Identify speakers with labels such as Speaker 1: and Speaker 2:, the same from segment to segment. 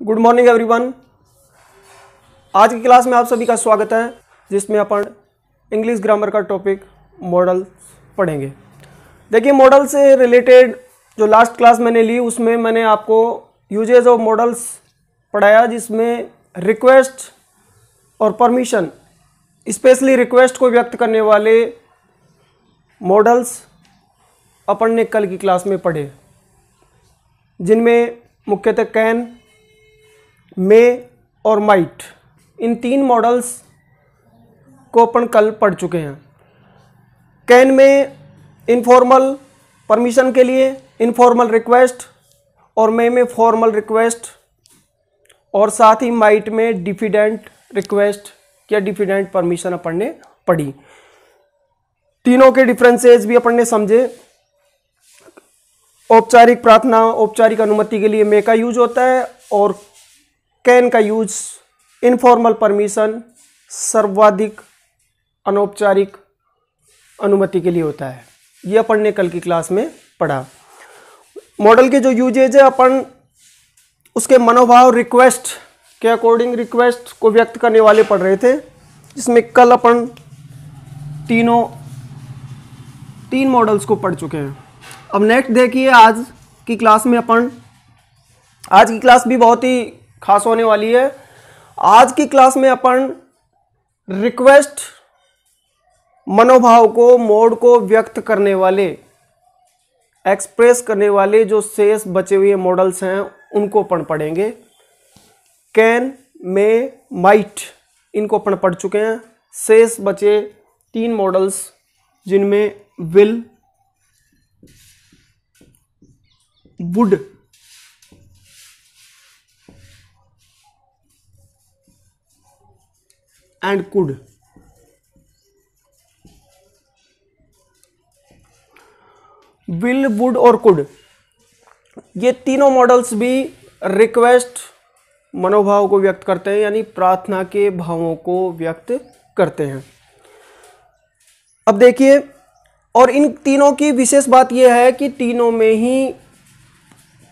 Speaker 1: Good morning everyone. आज की class में आप सभी का स्वागत है, जिसमें अपन इंग्लिश ग्रामर का टॉपिक मॉडल पढ़ेंगे। देखिए, मॉडल से रिलेटेड जो लास्ट क्लास मैंने ली उसमें मैंने आपको यूजेज ऑफ मॉडल्स पढ़ाया, जिसमें रिक्वेस्ट और परमिशन, स्पेशली रिक्वेस्ट को व्यक्त करने वाले मॉडल्स अपन ने कल की क्लास में पढ़े, जिनमें मुख्यतः कैन, मे और माइट, इन तीन मॉडल्स को अपन कल पढ़ चुके हैं। कैन में इनफॉर्मल परमिशन के लिए इनफॉर्मल रिक्वेस्ट, और मे में फॉर्मल रिक्वेस्ट, और साथ ही माइट में डिफिडेंट रिक्वेस्ट या डिफिडेंट परमिशन अपन ने पढ़ी। तीनों के डिफरेंसेस भी अपन ने समझे। औपचारिक प्रार्थना, औपचारिक अनुमति के लिए मे का यूज होता है, और कैन का यूज इनफॉर्मल परमिशन, सर्वाधिक अनौपचारिक अनुमति के लिए होता है। ये अपन ने कल की क्लास में पढ़ा। मॉडल के जो यूजेज है, अपन उसके मनोभाव रिक्वेस्ट के अकॉर्डिंग रिक्वेस्ट को व्यक्त करने वाले पढ़ रहे थे, जिसमें कल अपन तीन मॉडल्स को पढ़ चुके हैं। अब नेक्स्ट देखिए, आज की क्लास की क्लास भी बहुत ही खास होने वाली है। आज की क्लास में अपन रिक्वेस्ट मनोभाव को, मोड को व्यक्त करने वाले, एक्सप्रेस करने वाले जो शेष बचे हुए मॉडल्स हैं उनको अपन पढ़ेंगे। कैन, मे, माइट, इनको अपन पढ़ चुके हैं। शेष बचे तीन मॉडल्स, जिनमें will, would and could. Will, would और कुड, ये तीनों मॉडल्स भी रिक्वेस्ट मनोभाव को व्यक्त करते हैं, यानी प्रार्थना के भावों को व्यक्त करते हैं। अब देखिए, और इन तीनों की विशेष बात यह है कि तीनों में ही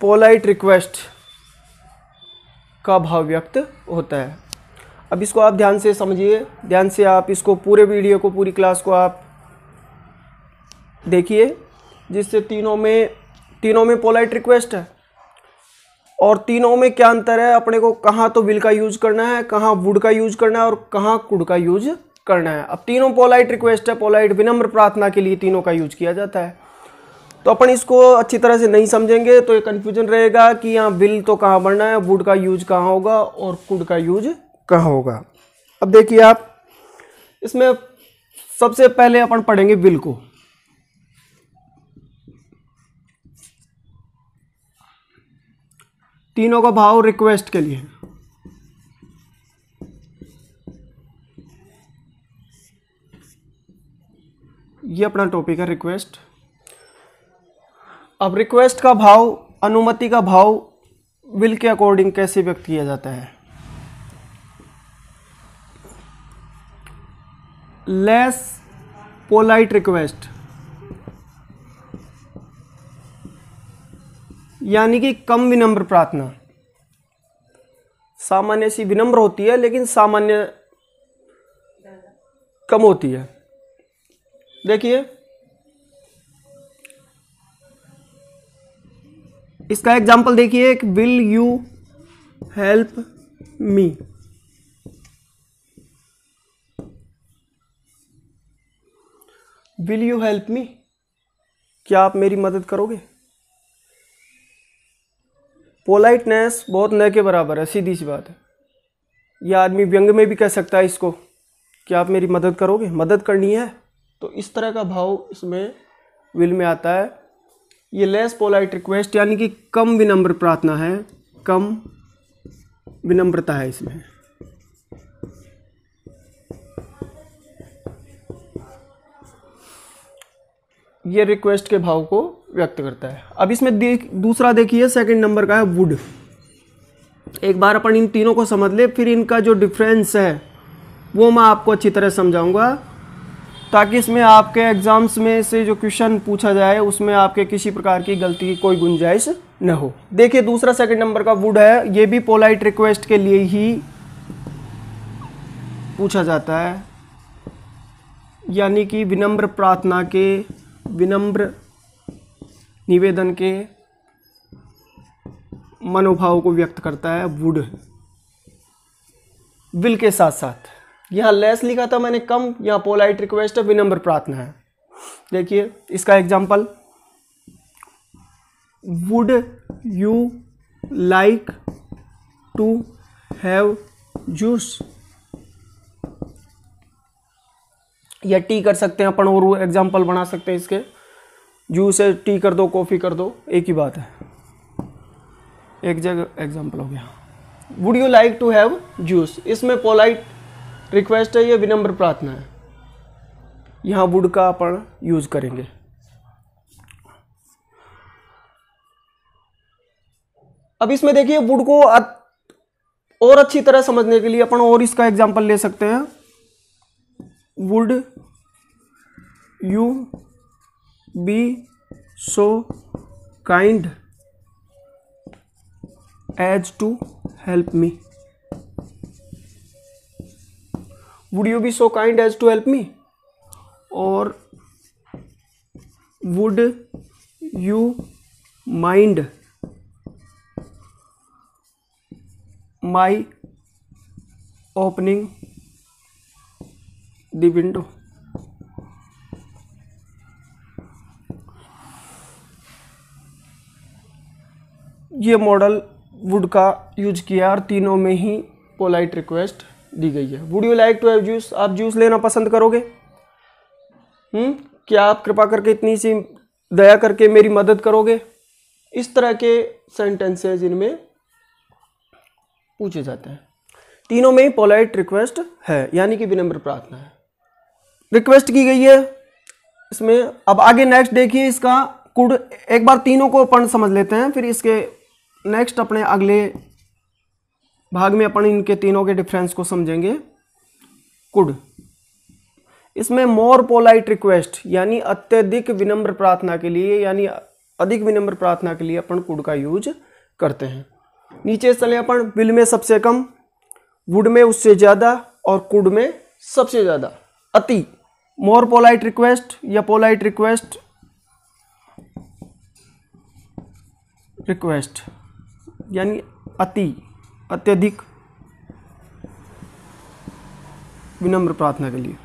Speaker 1: पोलाइट रिक्वेस्ट का भाव व्यक्त होता है। अब इसको आप ध्यान से समझिए, ध्यान से आप इसको पूरे वीडियो को, पूरी क्लास को आप देखिए, जिससे तीनों में पोलाइट रिक्वेस्ट है। और तीनों में क्या अंतर है, अपने को कहाँ तो विल का यूज करना है, कहाँ वुड का यूज करना है, और कहाँ कुड का यूज करना है। अब तीनों पोलाइट रिक्वेस्ट है, पोलाइट विनम्र प्रार्थना के लिए तीनों का यूज किया जाता है। तो अपन इसको अच्छी तरह से नहीं समझेंगे तो ये कन्फ्यूजन रहेगा कि यहाँ विल तो कहाँ बढ़ना है, वुड का यूज कहाँ होगा और कुड का यूज कहाँ होगा। अब देखिए, आप इसमें सबसे पहले अपन पढ़ेंगे विल को। तीनों का भाव रिक्वेस्ट के लिए। ये अपना टॉपिक है, रिक्वेस्ट। अब रिक्वेस्ट का भाव, अनुमति का भाव विल के अकॉर्डिंग कैसे व्यक्त किया जाता है। लेस पोलाइट रिक्वेस्ट, यानी कि कम विनम्र प्रार्थना। सामान्य सी विनम्र होती है, लेकिन सामान्य कम होती है। देखिए, इसका एग्जाम्पल देखिए, एक will you help me. Will you help me, क्या आप मेरी मदद करोगे। पोलाइटनेस बहुत न के बराबर है, सीधी सी बात है। यह आदमी व्यंग में भी कह सकता है इसको, क्या आप मेरी मदद करोगे, मदद करनी है। तो इस तरह का भाव इसमें विल में आता है। ये लेस पोलाइट रिक्वेस्ट, यानी कि कम विनम्र प्रार्थना है, कम विनम्रता है इसमें। ये रिक्वेस्ट के भाव को व्यक्त करता है। अब इसमें दूसरा देखिए, सेकंड नंबर का है वुड। एक बार अपन इन तीनों को समझ ले, फिर इनका जो डिफरेंस है वो मैं आपको अच्छी तरह समझाऊंगा। ताकि इसमें आपके एग्जाम्स में से जो क्वेश्चन पूछा जाए उसमें आपके किसी प्रकार की गलती की कोई गुंजाइश न हो। देखिए दूसरा सेकंड नंबर का वुड है, ये भी पोलाइट रिक्वेस्ट के लिए ही पूछा जाता है, यानी कि विनम्र प्रार्थना के, विनम्र निवेदन के मनोभाव को व्यक्त करता है वुड, विल के साथ साथ। यहाँ लेस लिखा था मैंने कम, यहाँ पोलाइट रिक्वेस्ट है, विनम्र प्रार्थना है। देखिए इसका example, would you like to have juice, या टी कर सकते हैं अपन और एग्जाम्पल बना सकते हैं इसके, जूस है टी कर दो, कॉफ़ी कर दो, एक ही बात है, एक जगह एग्जाम्पल हो गया। Would you like to have juice, इसमें पोलाइट रिक्वेस्ट है, ये विनम्र प्रार्थना है, यहाँ वुड का अपन यूज करेंगे। अब इसमें देखिए वुड को और अच्छी तरह समझने के लिए अपन और इसका एग्जाम्पल ले सकते हैं, would you be so kind as to help me, would you be so kind as to help me, और would you mind my opening the window. ये मॉडल वुड का यूज किया और तीनों में ही पोलाइट रिक्वेस्ट दी गई है। Would you like to have juice, आप जूस लेना पसंद करोगे? क्या आप कृपा करके इतनी सी दया करके मेरी मदद करोगे? इस तरह के सेंटेंसेस इनमें पूछे जाते हैं। तीनों में ही पोलाइट रिक्वेस्ट है, यानी कि विनम्र प्रार्थना है, रिक्वेस्ट की गई है इसमें। अब आगे नेक्स्ट देखिए इसका कुड, एक बार तीनों को अपन समझ लेते हैं, फिर इसके नेक्स्ट अपने अगले भाग में अपन इनके तीनों के डिफरेंस को समझेंगे। कुड, इसमें मोर पोलाइट रिक्वेस्ट यानी अत्यधिक विनम्र प्रार्थना के लिए, यानी अधिक विनम्र प्रार्थना के लिए अपन कुड का यूज करते हैं। नीचे चले अपन, विल में सबसे कम, वुड में उससे ज्यादा, और कुड में सबसे ज्यादा, अति। मोर पोलाइट रिक्वेस्ट या पोलाइट रिक्वेस्ट रिक्वेस्ट यानी अति, अत्यधिक विनम्र प्रार्थना के लिए।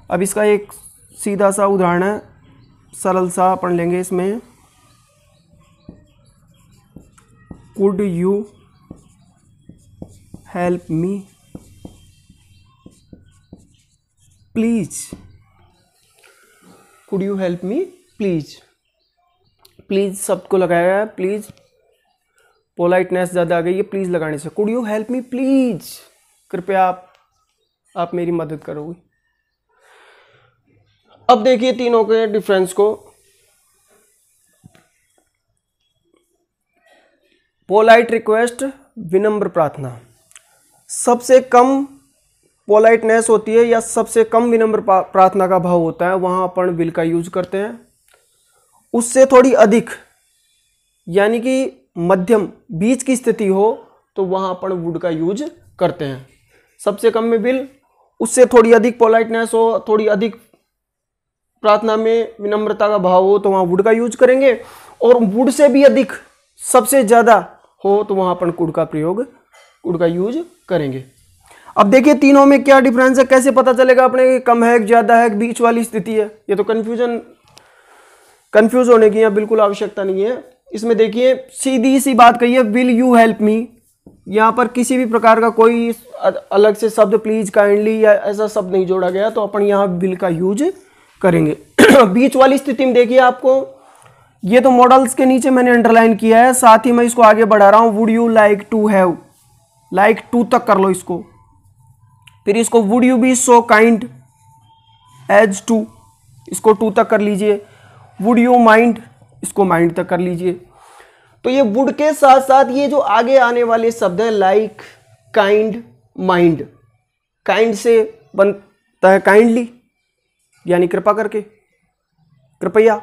Speaker 1: अब इसका एक सीधा सा उदाहरण है, सरल सा अपन लेंगे इसमें। Could you help me please, could you help me please. Please शब्द को लगाया गया है, प्लीज पोलाइटनेस ज़्यादा आ गई है प्लीज लगाने से। Could you help me please, कृपया आप मेरी मदद करोगे। अब देखिए तीनों के डिफरेंस को। पोलाइट रिक्वेस्ट, विनम्र प्रार्थना, सबसे कम पोलाइटनेस होती है या सबसे कम विनम्र प्रार्थना का भाव होता है, वहां अपन विल का यूज करते हैं। उससे थोड़ी अधिक यानी कि मध्यम बीच की स्थिति हो तो वहां अपन वुड का यूज करते हैं। सबसे कम में विल, उससे थोड़ी अधिक पोलाइटनेस हो, थोड़ी अधिक प्रार्थना में विनम्रता का भाव हो तो वहां वुड का यूज करेंगे, और वुड से भी अधिक सबसे ज्यादा हो तो वहां अपन कुड का प्रयोग, कुड का यूज करेंगे। अब देखिए तीनों में क्या डिफरेंस है, कैसे पता चलेगा अपने कि कम है, ज्यादा है, बीच वाली स्थिति है। ये तो कंफ्यूज होने की यहाँ बिल्कुल आवश्यकता नहीं है। इसमें देखिए सीधी सी बात कही है, विल यू हेल्प मी। यहाँ पर किसी भी प्रकार का कोई अलग से शब्द प्लीज, काइंडली या ऐसा शब्द नहीं जोड़ा गया, तो अपन यहाँ विल का यूज करेंगे। बीच वाली स्थिति में देखिए आपको, ये तो मॉडल्स के नीचे मैंने अंडरलाइन किया है, साथ ही मैं इसको आगे बढ़ा रहा हूं। Would you like to have, like to तक कर लो इसको, फिर इसको would you be so kind as to, इसको टू तक कर लीजिए। वुड यू माइंड, इसको माइंड तक कर लीजिए। तो ये वुड के साथ साथ ये जो आगे आने वाले शब्द हैं, लाइक, काइंड, माइंड। काइंड से बनता है काइंडली, यानी कृपा करके, कृपया।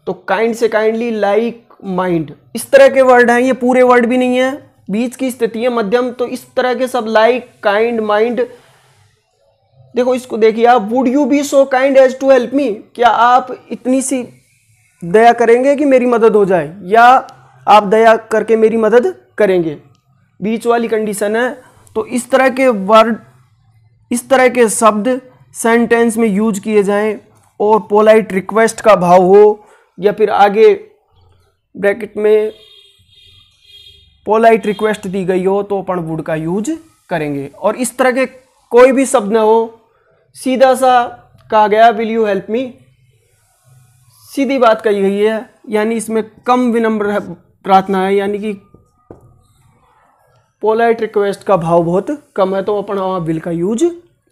Speaker 1: तो काइंड से काइंडली, लाइक, माइंड, इस तरह के वर्ड हैं। ये पूरे वर्ड भी नहीं है, बीच की स्थिति है, मध्यम। तो इस तरह के सब लाइक, काइंड, माइंड। देखो इसको देखिए आप, would you be so kind as to help me, क्या आप इतनी सी दया करेंगे कि मेरी मदद हो जाए, या आप दया करके मेरी मदद करेंगे। बीच वाली कंडीशन है। तो इस तरह के वर्ड, इस तरह के शब्द सेंटेंस में यूज किए जाएं और पोलाइट रिक्वेस्ट का भाव हो, या फिर आगे ब्रैकेट में पोलाइट रिक्वेस्ट दी गई हो, तो अपन वुड का यूज करेंगे। और इस तरह के कोई भी शब्द ना हो, सीधा सा कहा गया विल यू हेल्प मी, सीधी बात कही गई है, यानी इसमें कम विनम्र प्रार्थना है, यानी कि पोलाइट रिक्वेस्ट का भाव बहुत कम है, तो अपन वहाँ विल का यूज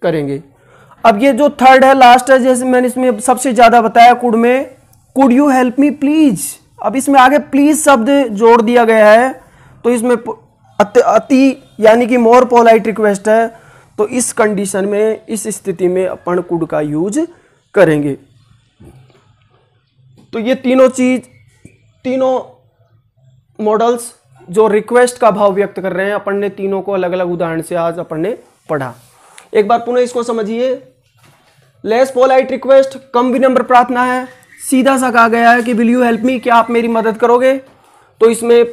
Speaker 1: करेंगे। अब ये जो थर्ड है, लास्ट है, जैसे मैंने इसमें सबसे ज्यादा बताया, कुड में, could you help me please. अब इसमें आगे प्लीज शब्द जोड़ दिया गया है, तो इसमें अति यानी कि मोर पोलाइट रिक्वेस्ट है। तो इस कंडीशन में, इस स्थिति में अपन कुड का यूज करेंगे। तो ये तीनों चीज, तीनों मॉडल्स जो रिक्वेस्ट का भाव व्यक्त कर रहे हैं, अपन ने तीनों को अलग अलग उदाहरण से आज अपन ने पढ़ा। एक बार पुनः इसको समझिए। लेस पोलाइट रिक्वेस्ट, कम विनम्र प्रार्थना है, सीधा सा कहा गया है कि विल यू हेल्प मी, क्या आप मेरी मदद करोगे। तो इसमें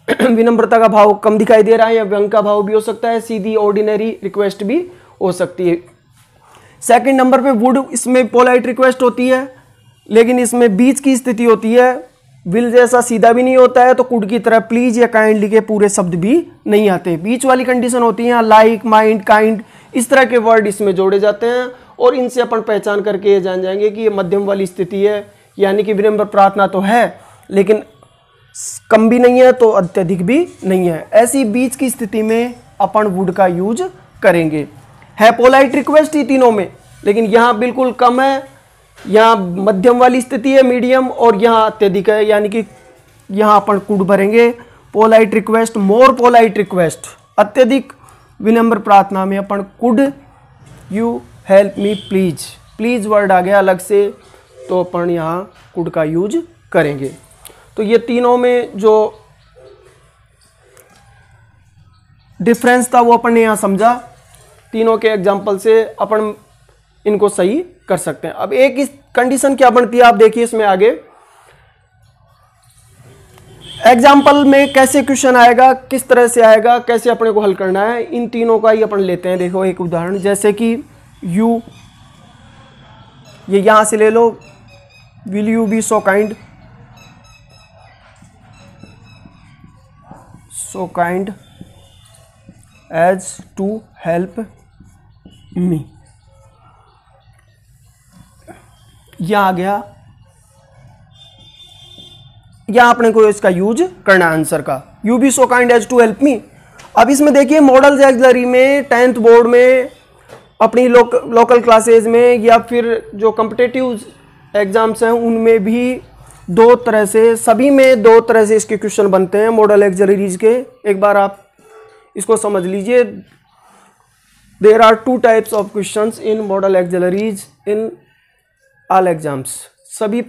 Speaker 1: विनम्रता का भाव कम दिखाई दे रहा है, या व्यंग का भाव भी हो सकता है, सीधी ऑर्डिनरी रिक्वेस्ट भी हो सकती है। सेकंड नंबर पे वुड, इसमें पोलाइट रिक्वेस्ट होती है, लेकिन इसमें बीच की स्थिति होती है, विल जैसा सीधा भी नहीं होता है, तो कुड की तरह प्लीज या काइंडली के पूरे शब्द भी नहीं आते। बीच वाली कंडीशन होती है, लाइक, माइंड, काइंड, इस तरह के वर्ड इसमें जोड़े जाते हैं, और इनसे अपन पहचान करके ये जान जाएंगे कि ये मध्यम वाली स्थिति है, यानी कि विनम्र प्रार्थना तो है, लेकिन कम भी नहीं है तो अत्यधिक भी नहीं है। ऐसी बीच की स्थिति में अपन वुड का यूज करेंगे। है पोलाइट रिक्वेस्ट ही तीनों में, लेकिन यहाँ बिल्कुल कम है, यहाँ मध्यम वाली स्थिति है, मीडियम, और यहाँ अत्यधिक है, यानी कि यहाँ अपन कुड भरेंगे। Polite request, more polite request, अत्यधिक विनम्र प्रार्थना में अपन could you help me please, please word आ गया अलग से, तो अपन यहाँ कुड का यूज करेंगे। तो ये तीनों में जो डिफरेंस था वो अपन ने यहाँ समझा। तीनों के एग्जाम्पल से अपन इनको सही कर सकते हैं। अब एक इस कंडीशन क्या बनती है, आप देखिए इसमें आगे एग्जाम्पल में कैसे क्वेश्चन आएगा, किस तरह से आएगा, कैसे अपने को हल करना है, इन तीनों का ही अपन लेते हैं। देखो एक उदाहरण, जैसे कि यू, ये यहां से ले लो, will you be so kind, so kind as to help me, यहां आ गया, यहां अपने को इसका यूज करना है आंसर का, you be so kind as to help me. अब इसमें देखिए मॉडल ऑक्सिलरी में, 10th बोर्ड में, अपनी लोकल क्लासेज में, या फिर जो कॉम्पिटिटिव एग्जाम्स हैं उनमें भी दो तरह से, सभी में दो तरह से इसके क्वेश्चन बनते हैं मॉडल ऑक्सिलरीज के। एक बार आप इसको समझ लीजिए। There are 2 types of questions in modal auxiliaries in all exams. सभी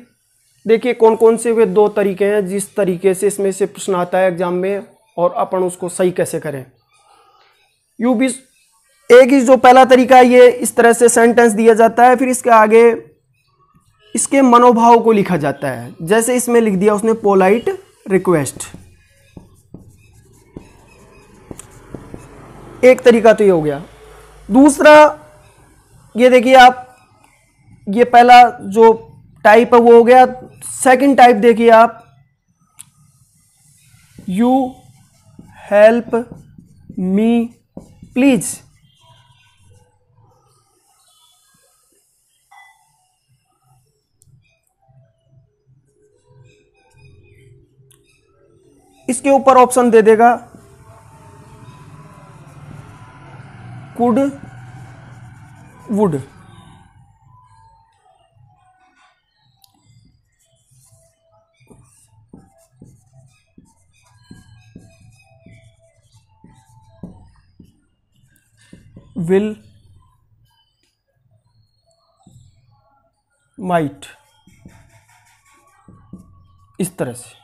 Speaker 1: देखिए कौन कौन से वे 2 तरीके हैं जिस तरीके से इसमें से प्रश्न आता है एग्जाम में, और अपन उसको सही कैसे करें। यू भी एक ही जो पहला तरीका है, ये इस तरह से सेंटेंस दिया जाता है, फिर इसके आगे इसके मनोभाव को लिखा जाता है। जैसे इसमें लिख दिया उसने पोलाइट रिक्वेस्ट, एक तरीका तो ये हो गया। दूसरा ये देखिए आप, ये पहला जो टाइप है वो हो गया। सेकंड टाइप देखिए आप, यू हेल्प मी प्लीज। इसके ऊपर ऑप्शन दे देगा कुड, वुड। विल, माइट, इस तरह से।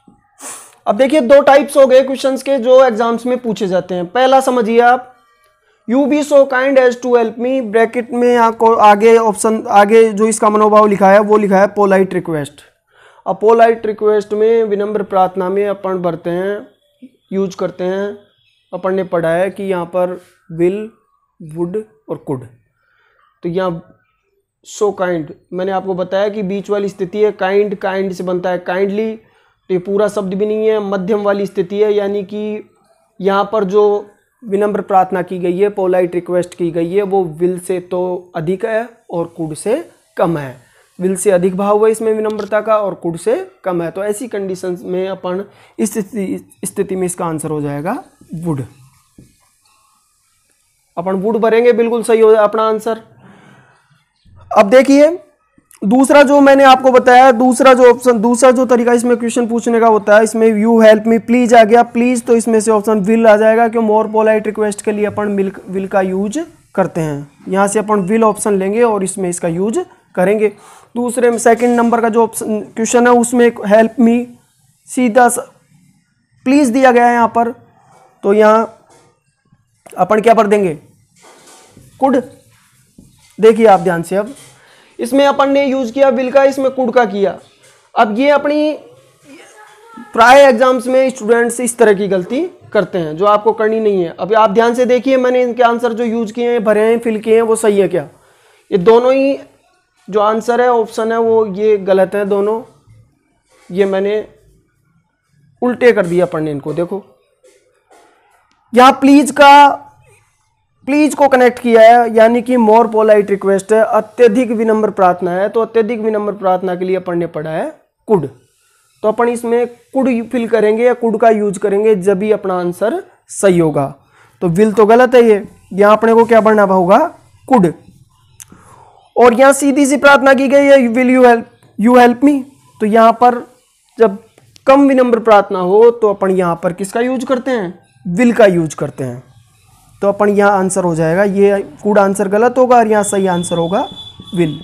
Speaker 1: अब देखिए दो टाइप्स हो गए क्वेश्चंस के जो एग्जाम्स में पूछे जाते हैं। पहला समझिए आप, you be so kind as to help me, bracket में आपको आगे ऑप्शन, आगे जो इसका मनोभाव लिखा है वो लिखा है पोलाइट रिक्वेस्ट। अब पोलाइट रिक्वेस्ट में, विनम्र प्रार्थना में अपन भरते हैं, यूज करते हैं। अपन ने पढ़ा है कि यहाँ पर विल, वुड और कुड। तो यहाँ सो काइंड, मैंने आपको बताया कि बीच वाली स्थिति है काइंड, काइंड से बनता है काइंडली, तो ये पूरा शब्द भी नहीं है, मध्यम वाली स्थिति है, यानी कि यहाँ पर जो विनम्र प्रार्थना की गई है, पोलाइट रिक्वेस्ट की गई है, वो विल से तो अधिक है और कुड से कम है। विल से अधिक भाव है इसमें विनम्रता का और कुड से कम है। तो ऐसी कंडीशंस में अपन इस स्थिति में इसका आंसर हो जाएगा वुड। अपन वुड भरेंगे, बिल्कुल सही हो जाए अपना आंसर। अब देखिए दूसरा जो मैंने आपको बताया, दूसरा जो ऑप्शन, दूसरा जो तरीका इसमें क्वेश्चन पूछने का होता है, इसमें यू हेल्प मी प्लीज आ गया, प्लीज तो इसमें से ऑप्शन विल आ जाएगा, क्यों मोर पोलाइट रिक्वेस्ट के लिए अपन विल का यूज करते हैं। यहाँ से अपन विल ऑप्शन लेंगे और इसमें इसका यूज करेंगे। दूसरे में सेकंड नंबर का जो ऑप्शन क्वेश्चन है उसमें हेल्प मी सीधा प्लीज दिया गया है यहाँ पर, तो यहाँ अपन क्या भर देंगे, कुड। देखिए आप ध्यान से, अब इसमें अपन ने यूज किया विल का, इसमें कुड का किया। अब ये अपनी प्राय एग्जाम्स में स्टूडेंट्स इस तरह की गलती करते हैं जो आपको करनी नहीं है। अब आप ध्यान से देखिए, मैंने इनके आंसर जो यूज किए हैं, भरे हैं, फिल किए हैं, वो सही है क्या? ये दोनों ही जो आंसर है, ऑप्शन है, वो ये गलत है दोनों। ये मैंने उल्टे कर दिया पढ़ने इनको। देखो यहाँ प्लीज को कनेक्ट किया है, यानी कि मोर पोलाइट रिक्वेस्ट है, अत्यधिक विनम्र प्रार्थना है, तो अत्यधिक विनम्र प्रार्थना के लिए अपन ने पढ़ा है कुड। तो अपन इसमें कुड फिल करेंगे या कुड का यूज करेंगे जब भी अपना आंसर सही होगा। तो विल तो गलत है, ये यहाँ अपने को क्या बढ़ना होगा, कुड। और यहाँ सीधी सी प्रार्थना की गई है विल यू हेल्प मी, तो यहाँ पर जब कम विनम्र प्रार्थना हो तो अपन यहाँ पर किसका यूज करते हैं, विल का यूज करते हैं। तो अपन यहाँ आंसर हो जाएगा, ये कुड आंसर गलत होगा और यहाँ सही आंसर होगा विल।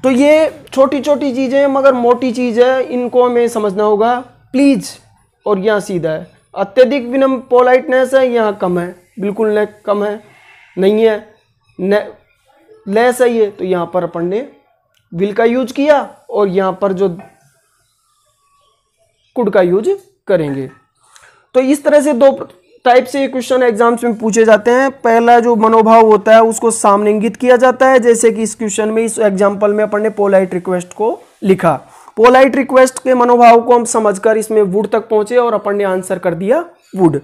Speaker 1: तो ये छोटी छोटी चीज़ें मगर मोटी चीज़ है, इनको हमें समझना होगा। प्लीज और यहाँ सीधा है, अत्यधिक विनम्र पोलाइटनेस है, यहाँ कम है, बिल्कुल न कम है, नहीं है, न लेस है ये, तो यहाँ पर अपन ने विल का यूज किया और यहाँ पर जो कुड का यूज करेंगे। तो इस तरह से दो टाइप से क्वेश्चन एग्जाम्स में पूछे जाते हैं। पहला जो मनोभाव होता है उसको सामने इंगित किया जाता है, जैसे कि इस क्वेश्चन में, इस एग्जाम्पल में अपन ने पोलाइट रिक्वेस्ट को लिखा। पोलाइट रिक्वेस्ट के मनोभाव को हम समझकर इसमें वुड तक पहुंचे और अपन ने आंसर कर दिया वुड।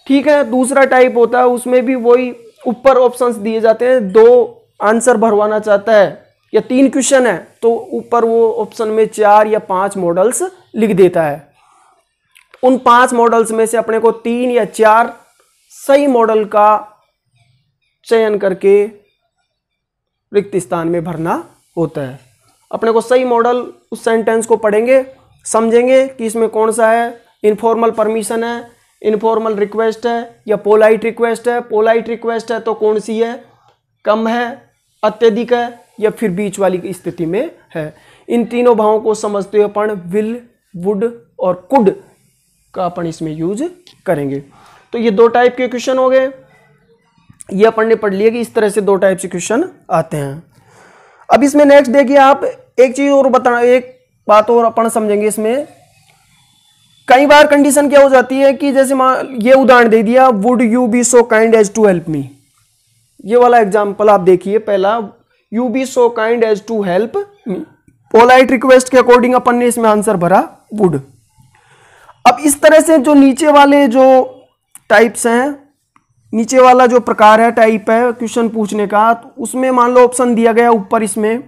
Speaker 1: ठीक है। दूसरा टाइप होता है, उसमें भी वही ऊपर ऑप्शंस दिए जाते हैं, दो आंसर भरवाना चाहता है या 3 क्वेश्चन है तो ऊपर वो ऑप्शन में 4 या 5 मॉडल्स लिख देता है। उन 5 मॉडल्स में से अपने को 3 या 4 सही मॉडल का चयन करके रिक्त स्थान में भरना होता है। अपने को सही मॉडल, उस सेंटेंस को पढ़ेंगे, समझेंगे कि इसमें कौन सा है, इनफॉर्मल परमिशन है, इनफॉर्मल रिक्वेस्ट है या पोलाइट रिक्वेस्ट है। पोलाइट रिक्वेस्ट है तो कौन सी है, कम है, अत्यधिक है या फिर बीच वाली स्थिति में है। इन तीनों भावों को समझते हुए अपन विल, वुड और कुड का अपन इसमें यूज करेंगे। तो ये 2 टाइप के क्वेश्चन हो गए, ये अपन ने पढ़ लिया कि इस तरह से 2 टाइप से क्वेश्चन आते हैं। अब इसमें नेक्स्ट देखिए आप, एक चीज और बताना, एक बात और अपन समझेंगे इसमें। कई बार कंडीशन क्या हो जाती है कि जैसे ये उदाहरण दे दिया, would you be so kind as to help me, ये वाला एग्जाम्पल आप देखिए। पहला, you be so kind as to help me, polite request के अकॉर्डिंग अपन ने इसमें आंसर भरा वुड। अब इस तरह से जो नीचे वाले जो टाइप्स हैं, नीचे वाला जो प्रकार है, टाइप है क्वेश्चन पूछने का, तो उसमें मान लो ऑप्शन दिया गया ऊपर इसमें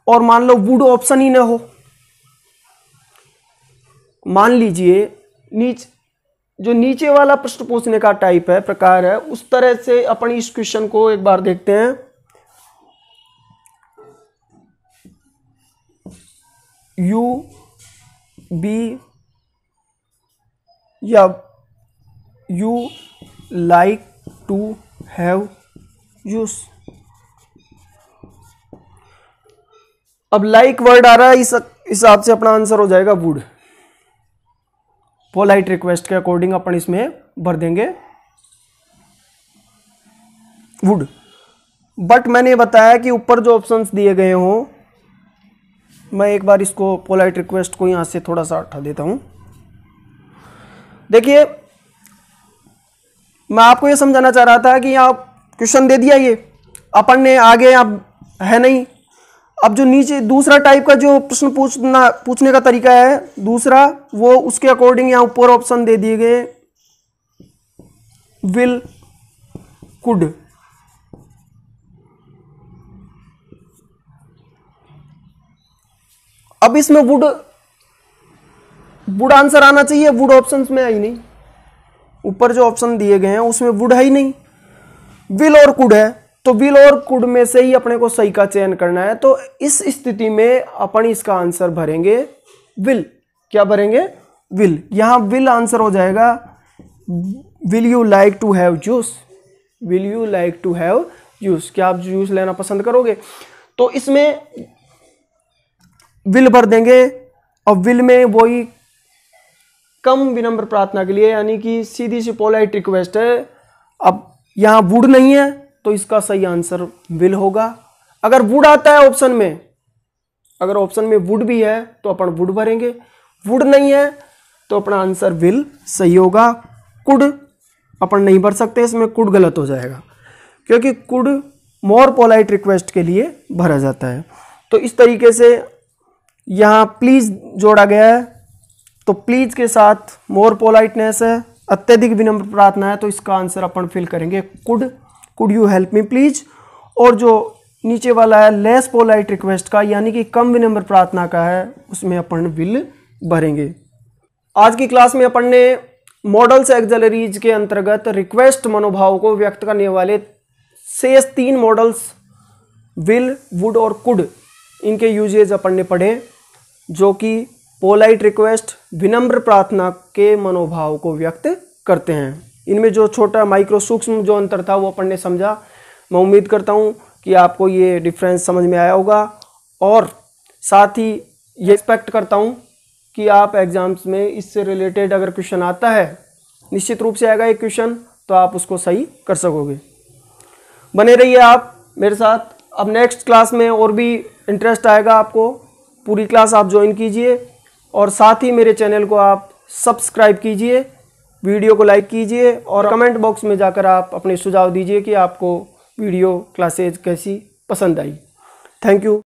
Speaker 1: और मान लो वुड ऑप्शन ही ना हो, मान लीजिए जो नीचे वाला प्रश्न पूछने का टाइप है, प्रकार है, उस तरह से अपन इस क्वेश्चन को एक बार देखते हैं। यू बी या you like to have juice. अब लाइक वर्ड आ रहा है, इस हिसाब से अपना आंसर हो जाएगा वुड। पोलाइट रिक्वेस्ट के अकॉर्डिंग अपन इसमें भर देंगे वुड। बट मैंने बताया कि ऊपर जो ऑप्शंस दिए गए हों, मैं एक बार इसको पोलाइट रिक्वेस्ट को यहां से थोड़ा सा हटा देता हूं। देखिए, मैं आपको ये समझाना चाह रहा था कि यहाँ क्वेश्चन दे दिया, ये अपन ने आगे अब है नहीं। अब जो नीचे दूसरा टाइप का जो प्रश्न पूछने का तरीका है दूसरा, वो उसके अकॉर्डिंग यहाँ ऊपर ऑप्शन दे दिए गए, विल, कुड। अब इसमें वुड आंसर आना चाहिए, वुड ऑप्शंस में आई नहीं। ऊपर जो ऑप्शन दिए गए हैं उसमें वुड है ही नहीं, विल और कुड है। तो विल और कुड में से ही अपने को सही का चयन करना है। तो इस स्थिति में अपन इसका आंसर भरेंगे विल। क्या भरेंगे? विल। यहां विल आंसर हो जाएगा will you like to have juice. Will you like to have juice. क्या आप जूस लेना पसंद करोगे? तो इसमें विल भर देंगे। और विल में वही कम विनम्र प्रार्थना के लिए, यानी कि सीधी सी पोलाइट रिक्वेस्ट है। अब यहां वुड नहीं है तो इसका सही आंसर विल होगा। अगर वुड आता है ऑप्शन में, अगर ऑप्शन में वुड भी है तो अपन वुड भरेंगे, वुड नहीं है तो अपना आंसर विल सही होगा। कुड अपन नहीं भर सकते, इसमें कुड गलत हो जाएगा, क्योंकि कुड मोर पोलाइट रिक्वेस्ट के लिए भरा जाता है। तो इस तरीके से यहाँ प्लीज जोड़ा गया है। तो प्लीज के साथ मोर पोलाइटनेस है, अत्यधिक विनम्र प्रार्थना है, तो इसका आंसर अपन फिल करेंगे could you help me please. और जो नीचे वाला है लेस पोलाइट रिक्वेस्ट का, यानी कि कम विनम्र प्रार्थना का है, उसमें अपन विल भरेंगे। आज की क्लास में अपन ने मॉडल्स एक्सिलरीज के अंतर्गत रिक्वेस्ट मनोभाव को व्यक्त करने वाले शेष 3 मॉडल्स विल, वुड और कुड, इनके यूजेज अपन ने पढ़े, जो कि पोलाइट रिक्वेस्ट, विनम्र प्रार्थना के मनोभाव को व्यक्त करते हैं। इनमें जो छोटा माइक्रो सूक्ष्म जो अंतर था वो अपन ने समझा। मैं उम्मीद करता हूँ कि आपको ये डिफरेंस समझ में आया होगा, और साथ ही ये एक्सपेक्ट करता हूँ कि आप एग्जाम्स में इससे रिलेटेड अगर क्वेश्चन आता है, निश्चित रूप से आएगा एक क्वेश्चन, तो आप उसको सही कर सकोगे। बने रहिए आप मेरे साथ। अब नेक्स्ट क्लास में और भी इंटरेस्ट आएगा आपको, पूरी क्लास आप ज्वाइन कीजिए, और साथ ही मेरे चैनल को आप सब्सक्राइब कीजिए, वीडियो को लाइक कीजिए, और कमेंट बॉक्स में जाकर आप अपने सुझाव दीजिए कि आपको वीडियो क्लासेज कैसी पसंद आई। Thank you.